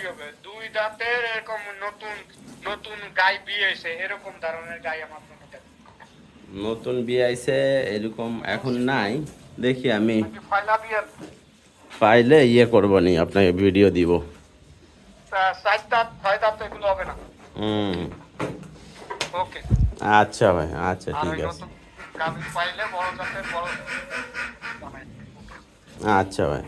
হবে 2 দাঁতের এরকম নতুন নতুন গাই বিয়ে হয়েছে এরকম ধরনের গাই আমার জন্য দেন। নতুন বিয়ে আইছে এরকম এখন নাই, দেখি আমি নাকি ফাইলা বিয়ে পাইলে ইয়ে করবো নি, আপনাকে ভিডিও দিব। 4 দাঁত 6 দাঁত এগুলো হবে না। হুম, ওকে। আচ্ছা ভাই, আচ্ছা আর ঠিক ওই আছে। নতুন গাভী পাইলে বড় জাতের বড় বানাই। আচ্ছা ভাই।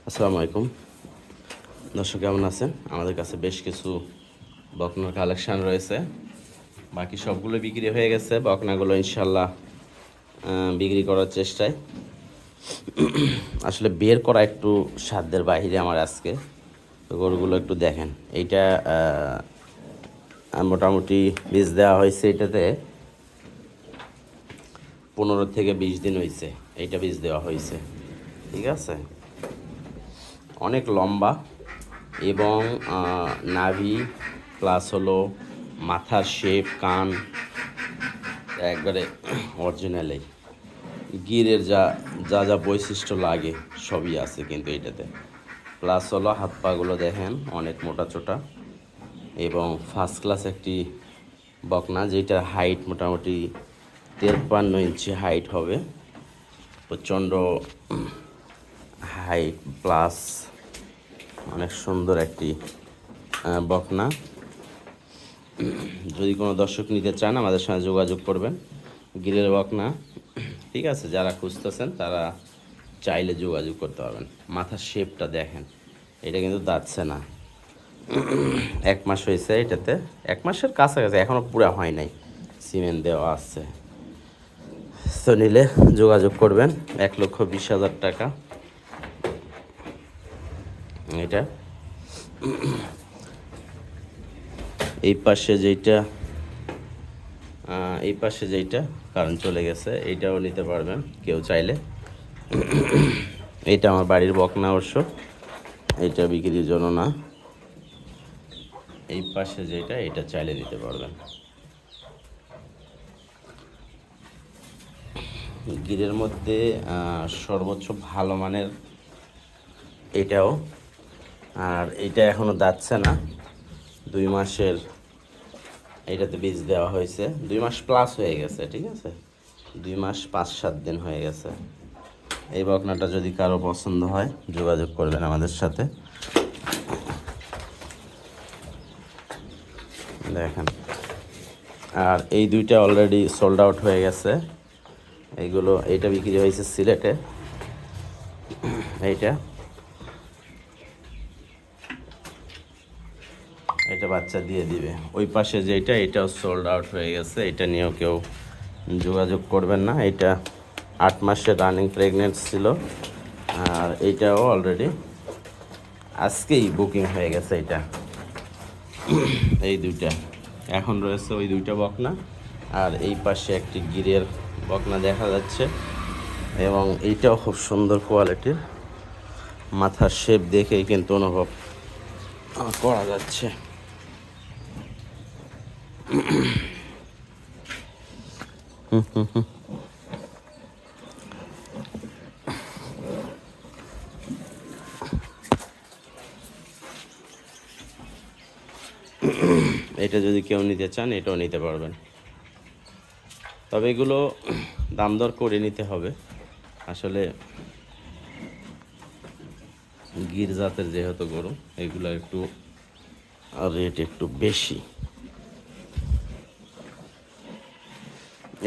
আসসালামু আলাইকুম দর্শক, কেমন আছেন? আমাদের কাছে বেশ কিছু বকনার কালেকশান রয়েছে, বাকি সবগুলো বিক্রি হয়ে গেছে। বকনাগুলো ইনশাল্লাহ বিক্রি করার চেষ্টায়। আসলে বের করা একটু সাধ্যের বাইরে আমার আজকে, তো গরুগুলো একটু দেখেন। এইটা মোটামুটি বীজ দেওয়া হয়েছে, এটাতে 15 থেকে 20 দিন হয়েছে এইটা বীজ দেওয়া হয়েছে, ঠিক আছে। অনেক লম্বা এবং নাভি প্লাস হলো মাথার শেপ, কান একবারে অরিজিনালি গিরের যা যা যা বৈশিষ্ট্য লাগে সবই আছে কিন্তু এটাতে। প্লাস হলো হাত পাগুলো দেখেন অনেক মোটা চোটা এবং ফার্স্ট ক্লাস একটি বকনা, যেটার হাইট মোটামুটি 53 ইঞ্চি হাইট হবে। প্রচণ্ড হাইট প্লাস অনেক সুন্দর একটি বকনা। যদি কোনো দর্শক নিতে চান আমাদের সঙ্গে যোগাযোগ করবেন। গিরের বকনা, ঠিক আছে, যারা খুঁজতেছেন তারা চাইলে যোগাযোগ করতে পারবেন। মাথার শেপটা দেখেন, এটা কিন্তু দাঁতছে না। 1 মাস হয়েছে এটাতে, 1 মাসের কাছাকাছি, এখনও পুরো হয় নাই, সিমেন্ট দেওয়া আছে। তো নিলে যোগাযোগ করবেন। 1,20,000 টাকা এটা। এই পাশে যেইটা কারণ চলে গেছে, এইটাও নিতে পারবেন কেউ চাইলে। এইটা আমার বাড়ির বকনা অবশ্য, এইটা বিক্রির জন্য না। এই পাশে যেটা, এটা চাইলে নিতে পারবেন। গিরের মধ্যে সর্বোচ্চ ভালো মানের এটাও। আর এটা এখনও দাঁতছে না, 2 মাসের এইটাতে বীজ দেওয়া হয়েছে। 2 মাস প্লাস হয়ে গেছে, ঠিক আছে, 2 মাস 5-7 দিন হয়ে গেছে। এই বকনাটা যদি কারো পছন্দ হয় যোগাযোগ করবেন আমাদের সাথে। দেখেন, আর এই দুইটা অলরেডি সোল্ড আউট হয়ে গেছে। এইটা বিক্রি হয়েছে সিলেটে। এটা বাচ্চা দিয়ে দিবে। ওই পাশে যেটা, এটাও সোল্ড আউট হয়ে গেছে, এটা নিয়েও কেউ যোগাযোগ করবেন না। এটা 8 মাসের রানিং প্রেগনেন্ট ছিল। আর এইটাও অলরেডি আজকেই বুকিং হয়ে গেছে। এটা এই দুইটা এখন রয়েছে, ওই দুইটা বকনা। আর এই পাশে একটি গিরের বকনা দেখা যাচ্ছে, এবং এইটাও খুব সুন্দর কোয়ালিটির। মাথার শেপ দেখেই কিন্তু অনুভব করা যাচ্ছে। এটা যদি কেউ নিতে চান এটাও নিতে পারবেন, তবে এগুলো দাম দর করে নিতে হবে। আসলে গির জাতের যেহেতু গরু, এগুলো একটু রেট একটু বেশি।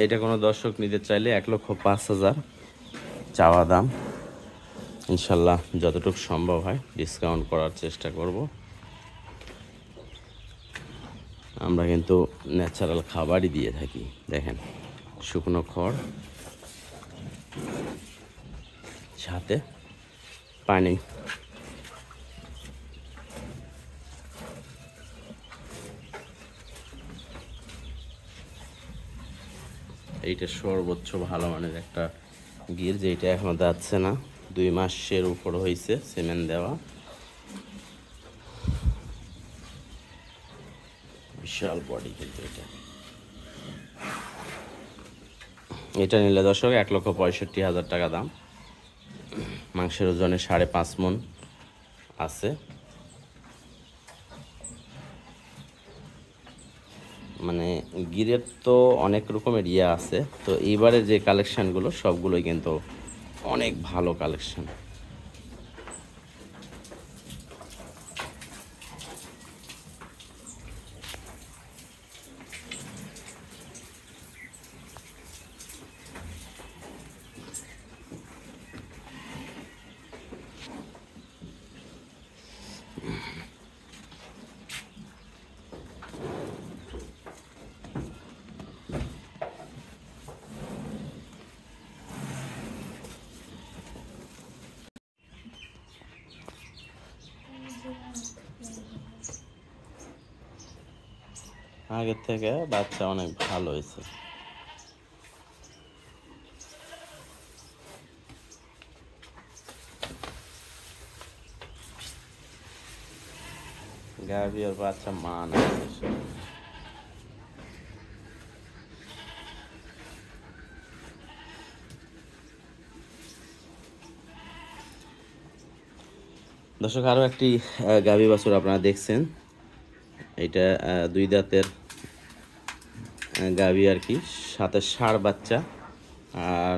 এটা কোনো দর্শক নিতে চাইলে 1,05,000 চাওয়া দাম। ইনশাল্লাহ যতটুকু সম্ভব হয় ডিসকাউন্ট করার চেষ্টা করব। আমরা কিন্তু ন্যাচারাল খাবারই দিয়ে থাকি। দেখেন, শুকনো খড়, সাথে পানি। এইটা সর্বোচ্চ ভালো মানের একটা গির, যেটা এখনো যাচ্ছে না, 2 মাসের উপর হয়েছে সিমেন্ট দেওয়া। বিশাল বডি কিন্তু এটা নিলে দর্শক 1,65,000 টাকা দাম। মাংসের ওজনে 5.5 মণ আছে। মানে গিরের তো অনেক রকমের আছে, তো এইবারের যে কালেকশানগুলো সবগুলোই কিন্তু অনেক ভালো কালেকশান। আগের থেকে বাচ্চা অনেক ভালো হয়েছে। গাভী আর বাচ্চা মান আছে। দর্শক, আরও একটি গাভী বাছুর আপনারা দেখছেন। এটা 2 দাঁতের গাভী আর কি, সাথে ষাঁড় বাচ্চা। আর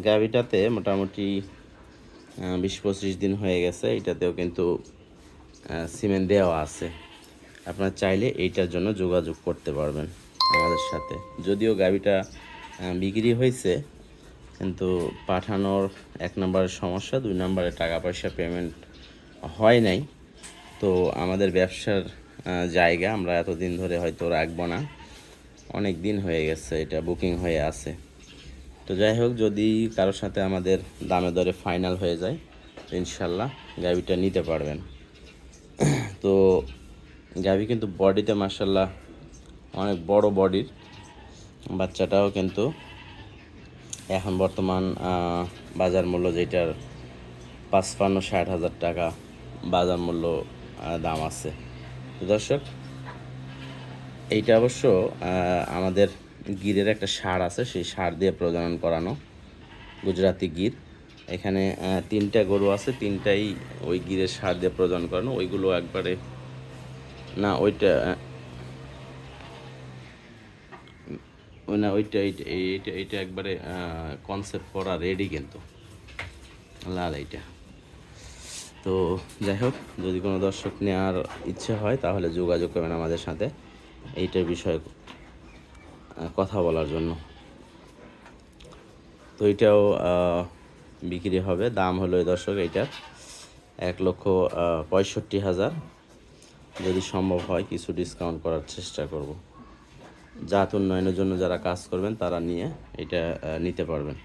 গাভীটাতে মোটামুটি 20-25 দিন হয়ে গেছে। এটাতেও কিন্তু সিমেন্ট দেওয়া আছে। আপনারা চাইলে এইটার জন্য যোগাযোগ করতে পারবেন আমাদের সাথে। যদিও গাভীটা বিক্রি হয়েছে, কিন্তু পাঠানোর 1 নম্বরের সমস্যা, 2 নম্বরে টাকা পয়সা পেমেন্ট হয় নাই। তো আমাদের ব্যবসার জায়গা আমরা এতদিন ধরে হয়তো রাখবো না, অনেক দিন হয়ে গেছে এটা বুকিং হয়ে আছে। তো যাই হোক, যদি কারোর সাথে আমাদের দামে দরে ফাইনাল হয়ে যায় তো ইনশাল্লাহ গাভীটা নিতে পারবেন। তো গাভী কিন্তু বডিতে মাশাল্লাহ অনেক বড় বডির। বাচ্চাটাও কিন্তু এখন বর্তমান বাজার মূল্য যেটার 55-60 হাজার টাকা বাজার মূল্য দাম আছে। দর্শক, এইটা অবশ্য আমাদের গিরের একটা ষাঁড় আছে, সেই ষাঁড় দিয়ে প্রজনন করানো গুজরাটি গির। এখানে 3টা গরু আছে, 3টাই ওই গিরের ষাঁড় দিয়ে প্রজনন করানো। ওইগুলো একবারে না, ওইটা না, ওইটা এইটা এইটা একবারে কনসেপ্ট করা রেডি কিন্তু লাল এইটা। তো যাই হোক, যদি কোনো দর্শক নেওয়ার ইচ্ছে হয় তাহলে যোগাযোগ করবেন আমাদের সাথে এইটার বিষয়ে কথা বলার জন্য। তো এইটাও বিক্রি হবে। দাম হলো দর্শক এইটার 1,65,000। যদি সম্ভব হয় কিছু ডিসকাউন্ট করার চেষ্টা করব। জাত উন্নয়নের জন্য যারা কাজ করবেন তারা নিয়ে এটা নিতে পারবেন।